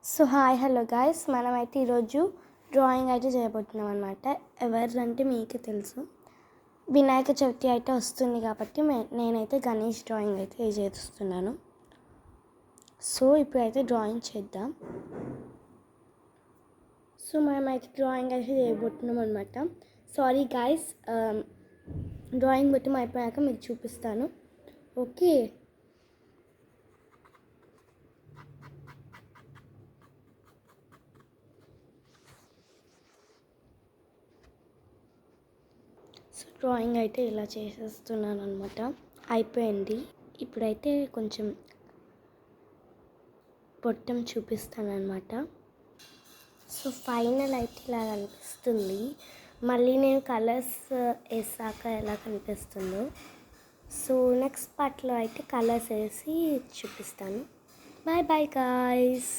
So hi hello guys, మనమైతే ఈరోజు drawing అయితే చేయబోతున్నాం అనమాట. ఎవరంటే మీకే తెలుసు, వినాయక చవితి అయితే వస్తుంది కాబట్టి నేనైతే గణేష్ డ్రాయింగ్ అయితే చేస్తున్నాను. సో ఇప్పుడైతే డ్రాయింగ్ చేద్దాం. సో మనమైతే డ్రాయింగ్ అయితే చేయబోతున్నాం అనమాట. సారీ గాయ్స్, డ్రాయింగ్ మొత్తం అయిపోయాక మీకు చూపిస్తాను. ఓకే, సో డ్రాయింగ్ అయితే ఇలా చేసేస్తున్నాను అనమాట. అయిపోయింది. ఇప్పుడైతే కొంచెం పొట్టం చూపిస్తాను అనమాట. సో ఫైనల్ అయితే ఇలా కనిపిస్తుంది. మళ్ళీ నేను కలర్స్ వేసాక ఎలా కనిపిస్తుందో, సో నెక్స్ట్ పార్ట్లో అయితే కలర్స్ వేసి చూపిస్తాను. Bye bye guys.